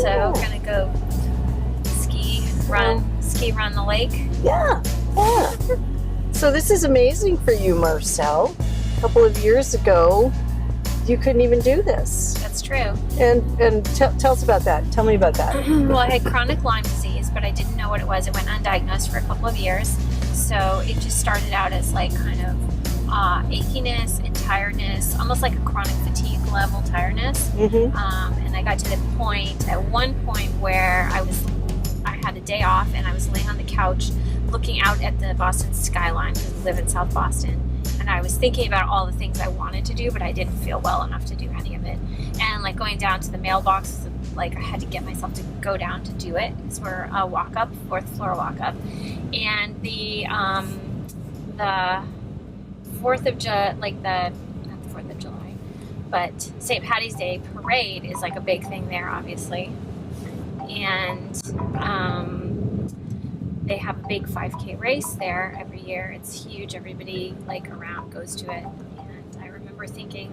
So gonna go ski run the lake. Yeah, yeah. So this is amazing for you, Marcelle. A couple of years ago, you couldn't even do this. That's true. And tell us about that. Tell me about that. Well, I had chronic Lyme disease, but I didn't know what it was. It went undiagnosed for a couple of years. So it just started out as like kind of achiness and tiredness, almost like a chronic fatigue level tiredness. Mm-hmm. And I got to the point, at one point, where I had a day off and I was laying on the couch looking out at the Boston skyline because I live in South Boston. And I was thinking about all the things I wanted to do, but I didn't feel well enough to do any of it. And like going down to the mailbox, like I had to get myself to go down to do it because we're a walk up, 4th floor walk up. And the 4th of July, like not the 4th of July, but St. Patty's Day parade is like a big thing there, obviously. And they have a big 5K race there every year. It's huge. Everybody like around goes to it. And I remember thinking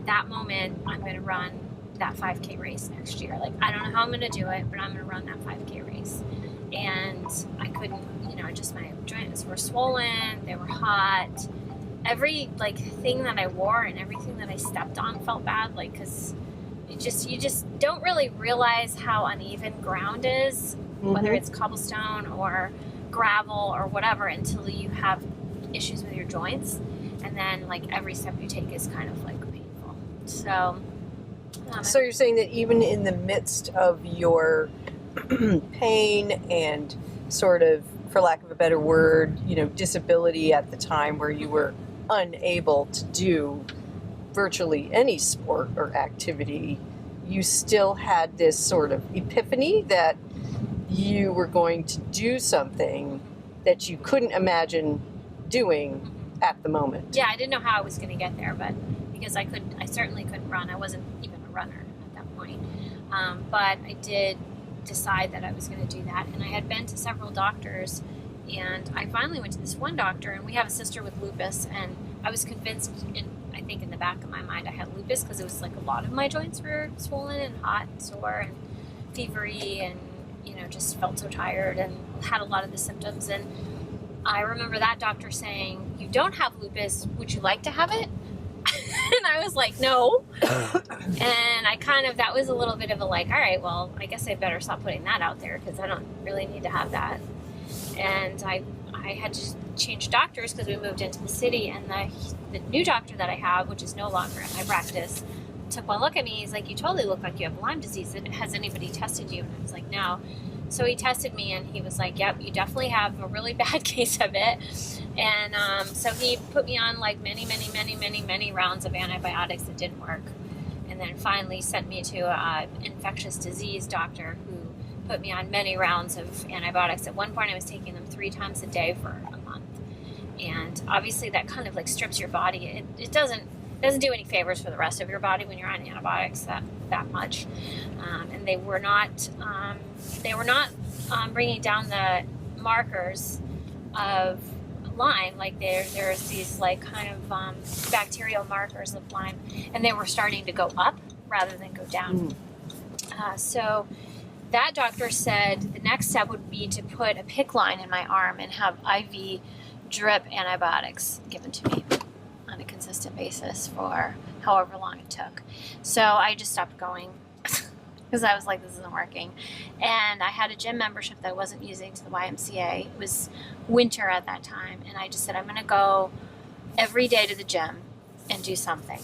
that moment, I'm going to run that 5K race next year. Like, I don't know how I'm going to do it, but I'm going to run that 5K race. And I couldn't, just my joints were swollen. They were hot. Every like thing that I wore and everything that I stepped on felt bad. Like, cause you just don't really realize how uneven ground is. Mm-hmm. Whether it's cobblestone or gravel or whatever, until you have issues with your joints. And then like every step you take is kind of like painful. So you're saying that even in the midst of your pain and sort of, for lack of a better word, disability at the time where you were unable to do virtually any sport or activity, you still had this sort of epiphany that you were going to do something that you couldn't imagine doing at the moment. Yeah, I didn't know how I was going to get there, but because I certainly couldn't run. I wasn't even a runner at that point. But I did decide that I was going to do that. And I had been to several doctors, and I finally went to this one doctor, and we have a sister with lupus, and I was convinced, I think in the back of my mind, I had lupus because it was like a lot of my joints were swollen and hot and sore and fevery and just felt so tired and had a lot of the symptoms. And I remember that doctor saying, "You don't have lupus. Would you like to have it?" And I was like, "No." And that was a little bit of a like, all right, well, I guess I better stop putting that out there because I don't really need to have that. And I had to change doctors because we moved into the city, and the new doctor that I have, which is no longer in my practice, took one look at me. He's like, "You totally look like you have Lyme disease. Has anybody tested you?" And I was like, "No." So he tested me, and he was like, "Yep, you definitely have a really bad case of it." And so he put me on like many rounds of antibiotics that didn't work. And then finally sent me to an infectious disease doctor who put me on many rounds of antibiotics. At one point I was taking them 3 times a day for a month. And obviously that kind of like strips your body. It doesn't do any favors for the rest of your body when you're on antibiotics that much. And they were not bringing down the markers of Lyme. Like there's these like kind of bacterial markers of Lyme, and they were starting to go up rather than go down. So that doctor said the next step would be to put a PICC line in my arm and have IV drip antibiotics given to me on a consistent basis for however long it took. So I just stopped going because I was like, this isn't working. And I had a gym membership that I wasn't using to the YMCA. It was winter at that time. And I just said, I'm going to go every day to the gym and do something.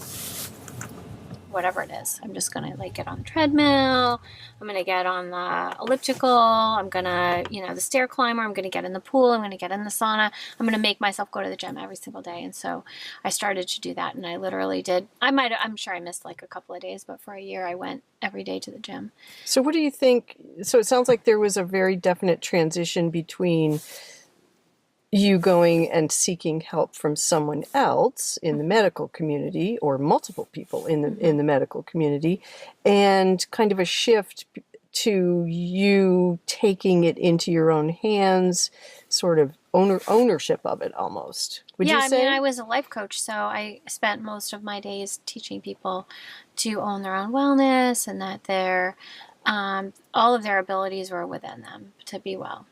Whatever it is. I'm just going to like get on the treadmill. I'm going to get on the elliptical. I'm going to, the stair climber. I'm going to get in the pool. I'm going to get in the sauna. I'm going to make myself go to the gym every single day. And so I started to do that. And I literally did. I'm sure I missed like a couple of days, but for a year I went every day to the gym. So what do you think? So it sounds like there was a very definite transition between you going and seeking help from someone else in the medical community, or multiple people in the medical community, and kind of a shift to you taking it into your own hands, sort of ownership of it almost. Would you say? I mean, I was a life coach, so I spent most of my days teaching people to own their own wellness, and that they're all of their abilities were within them to be well.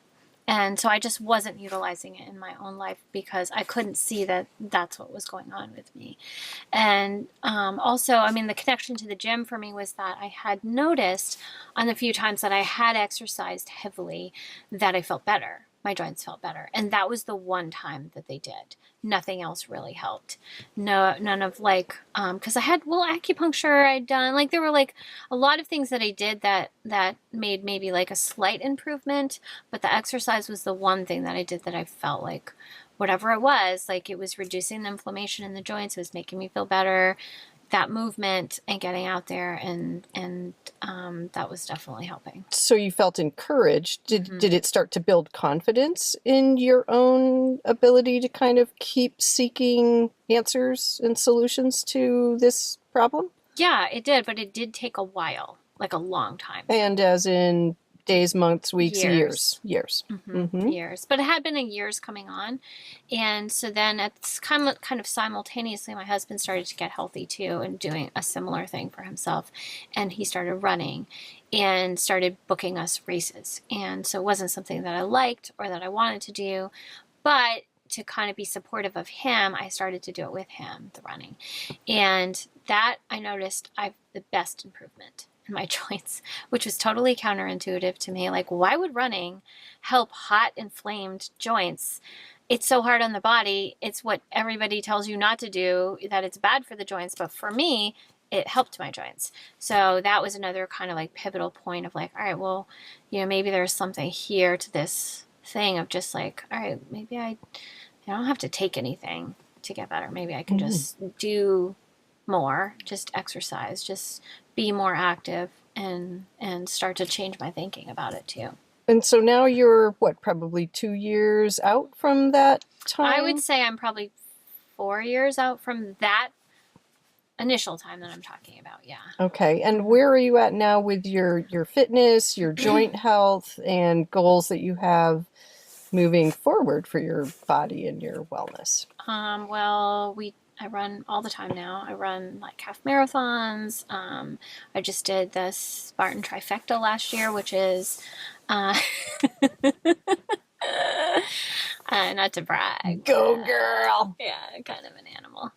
And so I just wasn't utilizing it in my own life because I couldn't see that that's what was going on with me. And also, I mean, the connection to the gym for me was that I had noticed on the few times that I had exercised heavily that I felt better. My joints felt better. And that was the one time that they did. Nothing else really helped. No, none of like, because I had, well, acupuncture I'd done. Like there were like a lot of things that I did that made maybe like a slight improvement. But the exercise was the one thing that I did that I felt like whatever it was, like it was reducing the inflammation in the joints. It was making me feel better. That movement and getting out there and that was definitely helping. So you felt encouraged. Did it start to build confidence in your own ability to kind of keep seeking answers and solutions to this problem? Yeah, it did, but it did take a while, like a long time. And as in days, months, weeks, years. Years. Years. But it had been a years coming on. And so then it's kind of simultaneously, my husband started to get healthy too and doing a similar thing for himself. And he started running and started booking us races. And so it wasn't something that I liked or that I wanted to do, but to kind of be supportive of him, I started to do it with him, the running. And that I noticed the best improvement in my joints, which was totally counterintuitive to me. Like, why would running help hot, inflamed joints? It's so hard on the body. It's what everybody tells you not to do, that it's bad for the joints. But for me, it helped my joints. So that was another kind of like pivotal point of like, all right, well, maybe there's something here to this thing of just like, all right, maybe I don't have to take anything to get better. Maybe I can just do more, just exercise, just be more active and start to change my thinking about it too. And so now you're probably 2 years out from that time? I would say I'm probably 4 years out from that initial time that I'm talking about. Yeah. Okay. And where are you at now with your fitness, your joint health, and goals that you have moving forward for your body and your wellness? Well, I run all the time now. I run like half marathons. I just did the Spartan trifecta last year, which is not to brag. Go girl! Yeah, kind of an animal.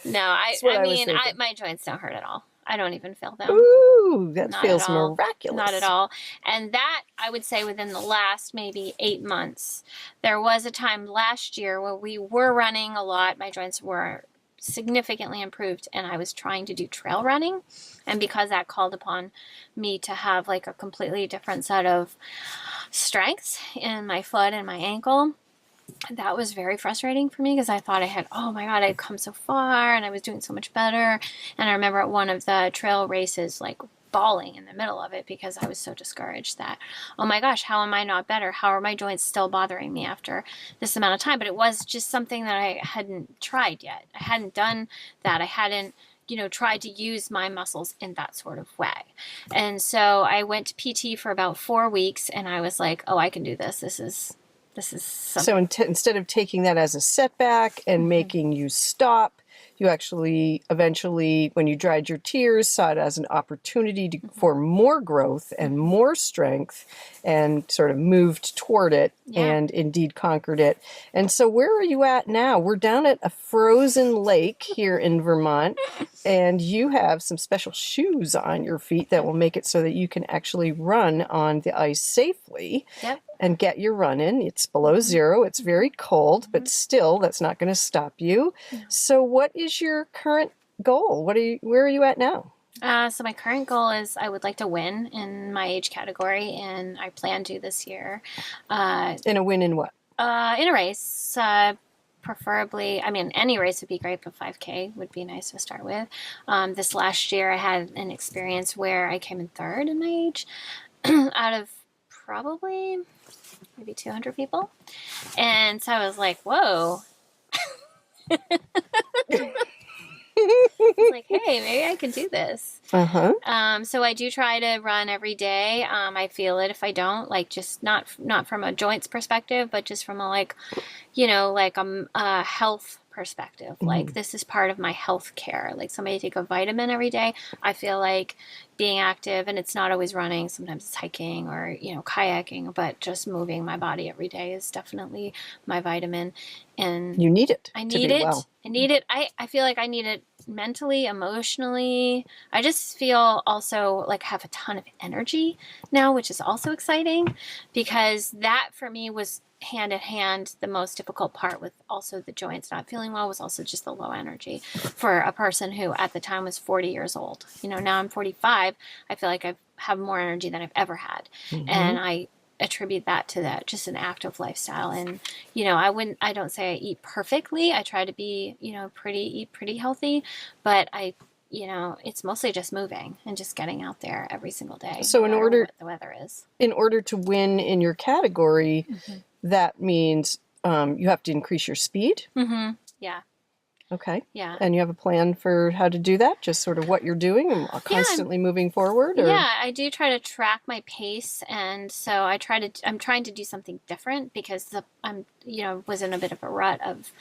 No, I mean, my joints don't hurt at all. I don't even feel them. Ooh, that Not feels at all. miraculous. Not at all. And that, I would say, within the last maybe 8 months. There was a time last year where we were running a lot. My joints were significantly improved, and I was trying to do trail running. And because that called upon me to have like a completely different set of strengths in my foot and my ankle, that was very frustrating for me because I thought oh my God, I'd come so far and I was doing so much better. And I remember at one of the trail races, like bawling in the middle of it because I was so discouraged that, oh my gosh, how am I not better? How are my joints still bothering me after this amount of time? But it was just something that I hadn't tried yet. I hadn't done that. I hadn't tried to use my muscles in that sort of way. And so I went to PT for about 4 weeks and I was like, oh, I can do this. This is something. So instead of taking that as a setback and making you stop, you actually eventually, when you dried your tears, saw it as an opportunity for more growth and more strength and sort of moved toward it and indeed conquered it. And so where are you at now? We're down at a frozen lake here in Vermont, and you have some special shoes on your feet that will make it so that you can actually run on the ice safely. Yep. And get your run in. It's below zero. It's very cold, but still, that's not going to stop you. No. So what is your current goal? Where are you at now? So my current goal is I would like to win in my age category, and I plan to this year. In a win in what? In a race. Preferably, I mean, any race would be great, but 5K would be nice to start with. This last year, I had an experience where I came in third in my age out of probably maybe 200 people. And so I was like, whoa. It's like, hey, maybe I can do this. So I do try to run every day. I feel it if I don't, like, just not from a joints perspective, but just from a a health perspective. Like, this is part of my health care. Like, somebody take a vitamin every day. I feel like being active, and it's not always running. Sometimes it's hiking or, you know, kayaking, but just moving my body every day is definitely my vitamin. And you need it. I need it. Well. I need it. I feel like I need it mentally, emotionally. I just feel also like I have a ton of energy now, which is also exciting, because that for me was hand in hand the most difficult part with also the joints not feeling well, was also just the low energy for a person who at the time was 40 years old. You know, now I'm 45. I feel like I have more energy than I've ever had. And I attribute that to that, just an active lifestyle. And, you know, I don't say I eat perfectly. I try to be, you know, eat pretty healthy, but you know, it's mostly just moving and just getting out there every single day. So no matter what the weather is. In order to win in your category, that means you have to increase your speed. Yeah. Okay. Yeah. And you have a plan for how to do that? Just sort of what you're doing and constantly moving forward? Or? Yeah, I do try to track my pace, and so I'm trying to do something different, because I'm, you know, was in a bit of a rut of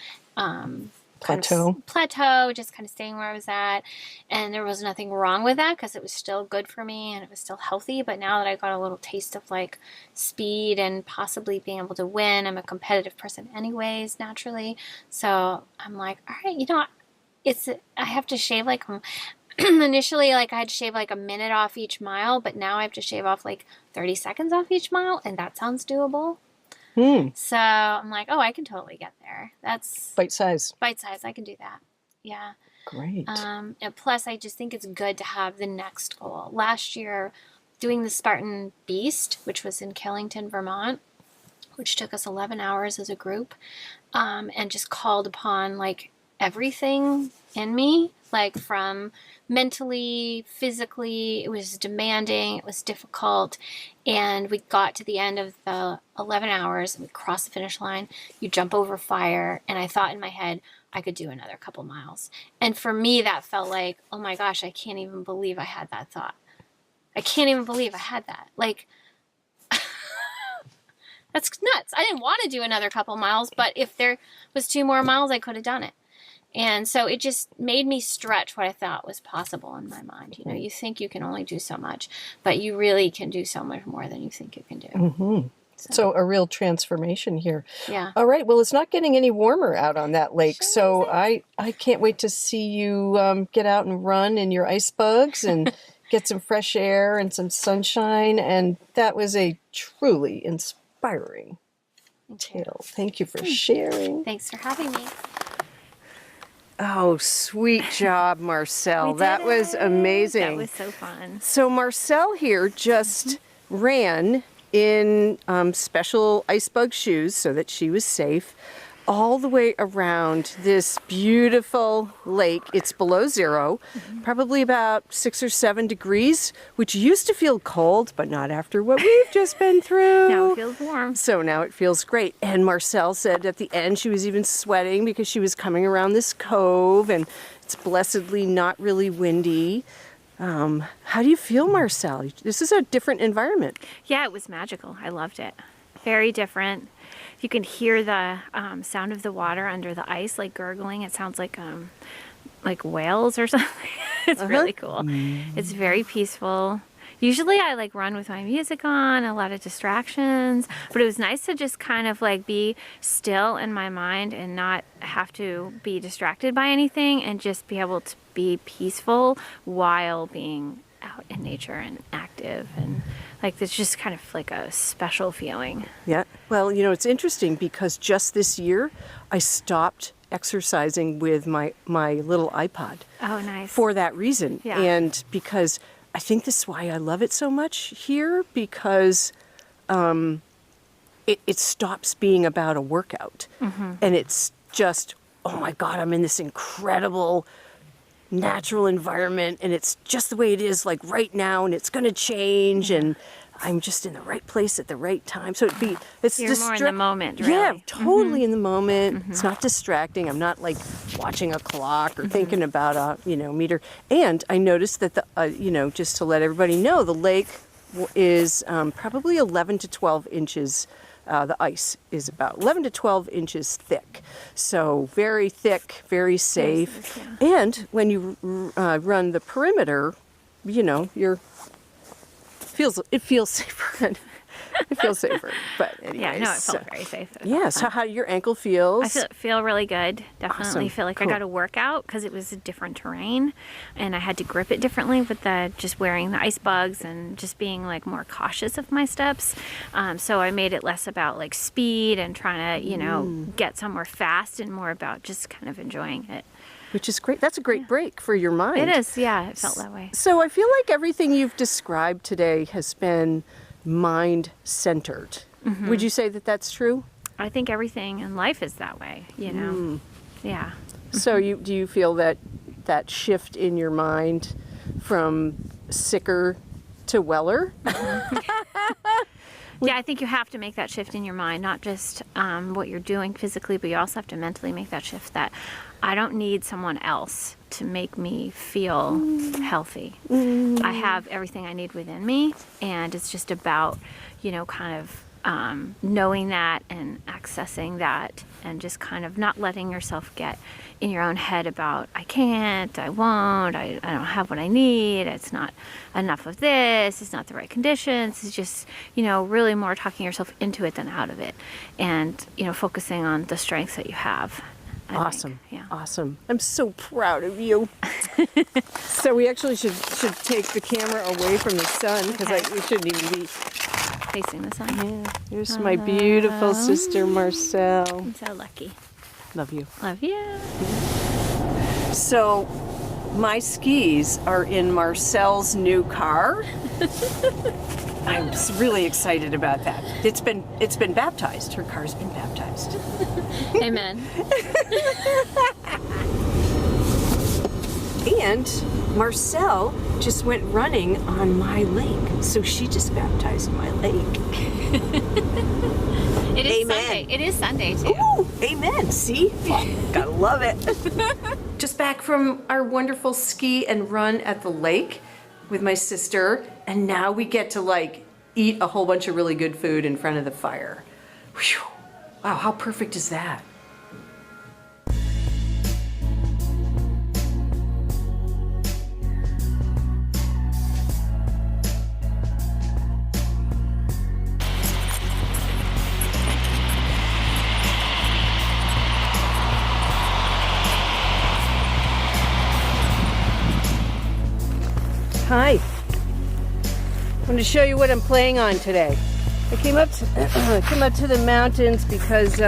plateau, just kind of staying where I was at, and there was nothing wrong with that because it was still good for me and it was still healthy. But now that I got a little taste of like speed and possibly being able to win, I'm a competitive person anyways, naturally. So I'm like, all right, you know, I have to shave like initially, like I had to shave like a minute off each mile, but now I have to shave off like 30 seconds off each mile, and that sounds doable. So I'm like, oh, I can totally get there. That's bite size. Bite size. I can do that. Yeah. Great. And plus, I just think it's good to have the next goal. Last year, doing the Spartan Beast, which was in Killington, Vermont, which took us 11 hours as a group, and just called upon like everything in me, like from mentally, physically. It was demanding, it was difficult, and we got to the end of the 11 hours and we crossed the finish line. You jump over fire, and I thought in my head I could do another couple miles. And for me, that felt like, oh my gosh, I can't even believe I had that thought. I can't even believe I had that. Like, that's nuts. I didn't want to do another couple miles, but if there was 2 more miles, I could have done it. And so it just made me stretch what I thought was possible in my mind. You know, you think you can only do so much, but you really can do so much more than you think you can do. So a real transformation here. Yeah. All right. Well, it's not getting any warmer out on that lake. Sure, so I can't wait to see you get out and run in your ice bugs and get some fresh air and some sunshine. And that was a truly inspiring tale. Thank you for sharing. Thanks for having me. Oh, sweet job, Marcelle. That was amazing. That was so fun. So Marcelle here just ran in special ice bug shoes so that she was safe all the way around this beautiful lake. It's below zero, probably about 6 or 7 degrees, which used to feel cold, but not after what we've just been through. Now it feels warm. So now it feels great. And Marcelle said at the end she was even sweating because she was coming around this cove and it's blessedly not really windy. How do you feel, Marcelle? This is a different environment. Yeah, it was magical. I loved it. Very different. You can hear the sound of the water under the ice, like gurgling. It sounds like whales or something. It's really cool. It's very peaceful. Usually I like run with my music on, a lot of distractions, but it was nice to just kind of like be still in my mind and not have to be distracted by anything and just be able to be peaceful while being out in nature and active, and like it's just kind of like a special feeling. Yeah. Well, you know, it's interesting because just this year I stopped exercising with my little iPod. Oh, nice. For that reason. Yeah. And because I think this is why I love it so much here, because it stops being about a workout. And it's just, oh my God, I'm in this incredible natural environment and it's just the way it is like right now and it's going to change and I'm just in the right place at the right time. So it's You're more in the moment, really. Yeah, totally in the moment. It's not distracting. I'm not like watching a clock or thinking about a, meter. And I noticed that just to let everybody know, the lake is probably 11 to 12 inches The ice is about 11 to 12 inches thick. So very thick, very safe. Yeah. And when you run the perimeter, you know, it feels safer. It feels safer, but anyways. Yeah, no, it felt very safe. Yeah, so how your ankle feels? I feel really good. Definitely Awesome. feel like Cool. I got a workout because it was a different terrain, and I had to grip it differently with just wearing the ice bugs and just being like more cautious of my steps. So I made it less about like speed and trying to, you know, get somewhere fast, and more about just kind of enjoying it. Which is great. That's a great break for your mind. It is, yeah. It felt that way. So I feel like everything you've described today has been mind-centered. Mm-hmm. Would you say that that's true? I think everything in life is that way, you know. Yeah. So do you feel that shift in your mind from sicker to weller? Yeah, I think you have to make that shift in your mind, not just what you're doing physically, but you also have to mentally make that shift that I don't need someone else to make me feel healthy. I have everything I need within me, and it's just about, you know, kind of knowing that and accessing that, and just kind of not letting yourself get in your own head about I can't, I won't, I don't have what I need, it's not enough of this, it's not the right conditions. It's just, you know, really more talking yourself into it than out of it, and, you know, focusing on the strengths that you have. I think. Yeah. Awesome. I'm so proud of you. So we actually should take the camera away from the sun, because Okay. we shouldn't even be. Facing the sun. Yeah, here's my beautiful sister Marcelle. I'm so lucky. Love you. Love you. So my skis are in Marcelle's new car. I'm really excited about that. It's been baptized. Her car's been baptized. Amen. And Marcelle just went running on my lake. So she just baptized my lake. It is Amen. Sunday. It is Sunday too. Ooh, amen. See? Gotta love it. Just back from our wonderful ski and run at the lake with my sister, and now we get to like eat a whole bunch of really good food in front of the fire. Whew. Wow, how perfect is that? Hi. I want to show you what I'm playing on today. I came up to the mountains because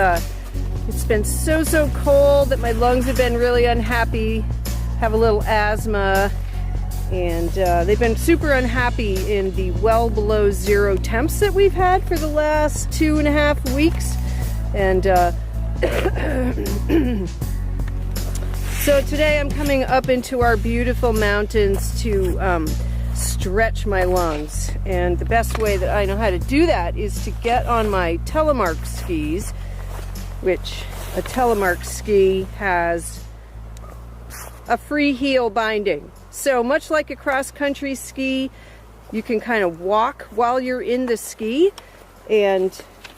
it's been so cold that my lungs have been really unhappy, have a little asthma, and they've been super unhappy in the well below zero temps that we've had for the last 2.5 weeks. And so today I'm coming up into our beautiful mountains to stretch my lungs. And the best way that I know how to do that is to get on my telemark skis, which a telemark ski has a free heel binding. So much like a cross-country ski, you can kind of walk while you're in the ski. And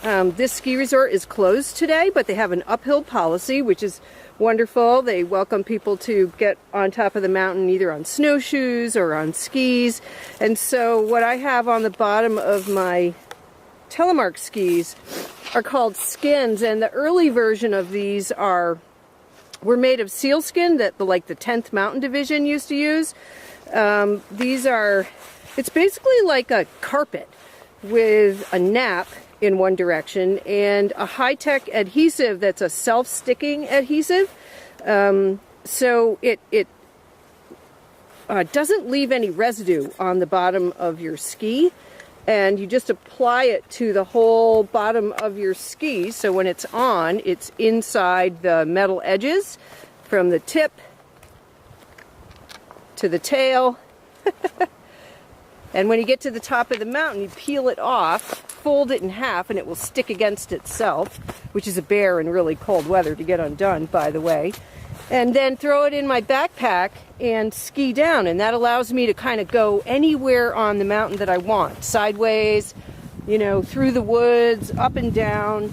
this ski resort is closed today, but they have an uphill policy, which is wonderful. They welcome people to get on top of the mountain either on snowshoes or on skis. And so what I have on the bottom of my telemark skis are called skins, and the early version of these were made of sealskin that the 10th Mountain Division used to use. It's basically like a carpet with a nap in one direction and a high-tech adhesive that's a self-sticking adhesive. So it doesn't leave any residue on the bottom of your ski, and you just apply it to the whole bottom of your ski. So when it's on, it's inside the metal edges from the tip to the tail. And when you get to the top of the mountain, you peel it off, fold it in half, and it will stick against itself, which is a bear in really cold weather to get undone, by the way. And then throw it in my backpack and ski down, and that allows me to kind of go anywhere on the mountain that I want. Sideways, you know, through the woods, up and down.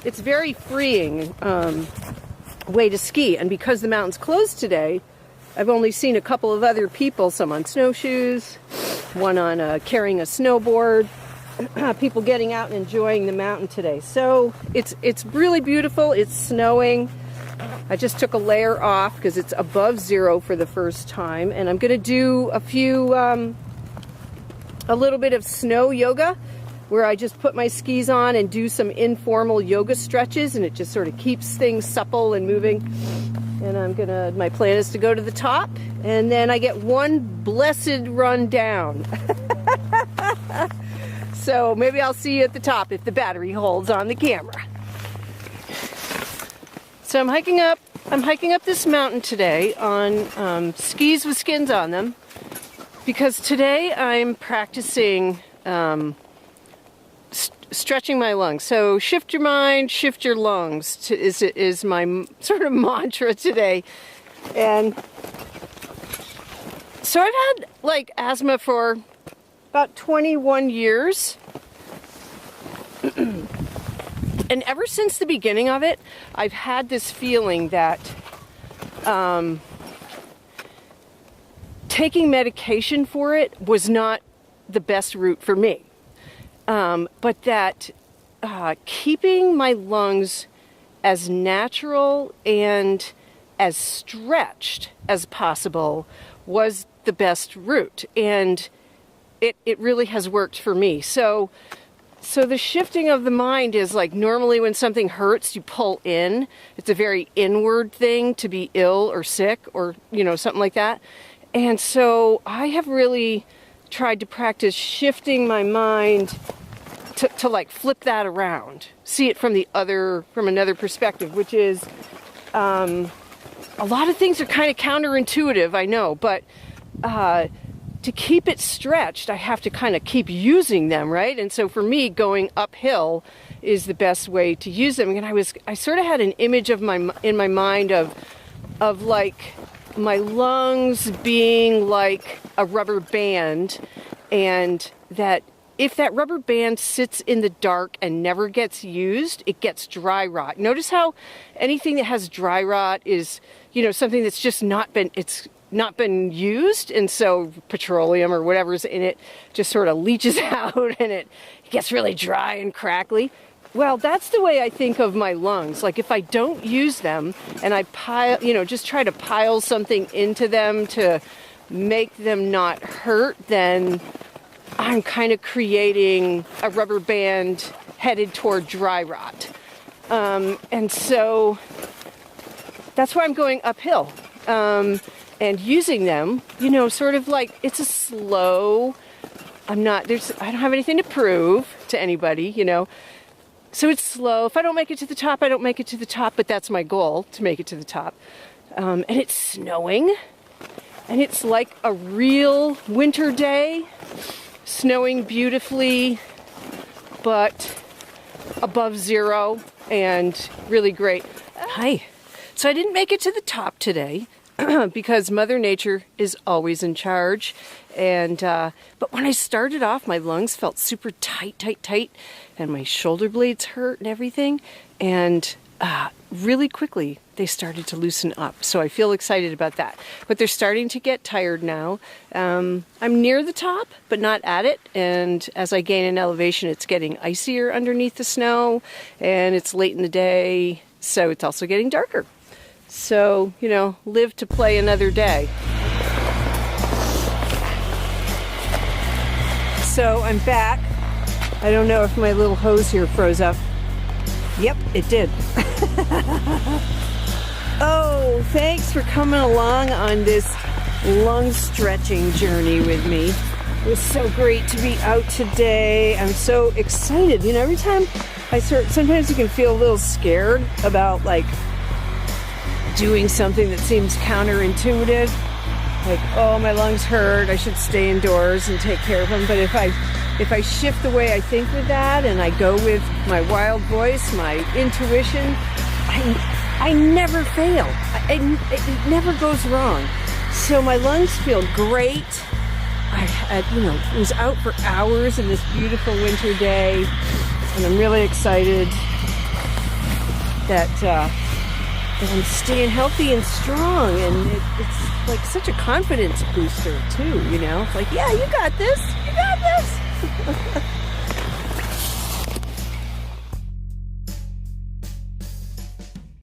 It's very freeing way to ski. And because the mountain's closed today, I've only seen a couple of other people, some on snowshoes, one on carrying a snowboard, people getting out and enjoying the mountain today. So it's really beautiful. It's snowing. I just took a layer off because it's above 0 for the first time, and I'm going to do a little bit of snow yoga where I just put my skis on and do some informal yoga stretches, and it just sort of keeps things supple and moving. And my plan is to go to the top, and then I get one blessed run down. So maybe I'll see you at the top if the battery holds on the camera. So I'm hiking up this mountain today on skis with skins on them, because today I'm practicing stretching my lungs. So shift your mind, shift your lungs is my sort of mantra today. And so I've had like asthma for about 21 years. And ever since the beginning of it, I've had this feeling that taking medication for it was not the best route for me. But that keeping my lungs as natural and as stretched as possible was the best route. And it really has worked for me. So the shifting of the mind is like, normally when something hurts, you pull in. It's a very inward thing to be ill or sick or, you know, something like that. And so I have really tried to practice shifting my mind to like flip that around, see it from another perspective, which is a lot of things are kind of counterintuitive, I know, but to keep it stretched, I have to kind of keep using them, right? And so for me, going uphill is the best way to use them. And I sort of had an image in my mind of like my lungs being like a rubber band, and that if that rubber band sits in the dark and never gets used, it gets dry rot. Notice how anything that has dry rot is, you know, something that's just not been used, and so petroleum or whatever's in it just sort of leaches out and it gets really dry and crackly. Well, that's the way I think of my lungs. Like if I don't use them and I just try to pile something into them to make them not hurt, then I'm kind of creating a rubber band headed toward dry rot. And so that's why I'm going uphill. And using them, you know, sort of like it's a slow, I don't have anything to prove to anybody, you know. So it's slow. If I don't make it to the top, I don't make it to the top, but that's my goal, to make it to the top. And it's snowing, and it's like a real winter day, snowing beautifully, but above 0 and really great. Hi. So I didn't make it to the top today because Mother Nature is always in charge. And but when I started off, my lungs felt super tight, and my shoulder blades hurt and everything. And really quickly, they started to loosen up. So I feel excited about that. But they're starting to get tired now. I'm near the top, but not at it. And as I gain in elevation, it's getting icier underneath the snow. And it's late in the day, so it's also getting darker. So, you know, live to play another day. So I'm back. I don't know if my little hose here froze up. Yep, it did. Oh, thanks for coming along on this lung stretching journey with me. It was so great to be out today. I'm so excited. You know, every time sometimes you can feel a little scared about like doing something that seems counterintuitive. Like, oh, my lungs hurt, I should stay indoors and take care of them. But if I shift the way I think with that, and I go with my wild voice, my intuition, I never fail. It never goes wrong. So my lungs feel great. was out for hours in this beautiful winter day, and I'm really excited that I'm staying healthy and strong, and it's like such a confidence booster too, It's like, yeah, you got this,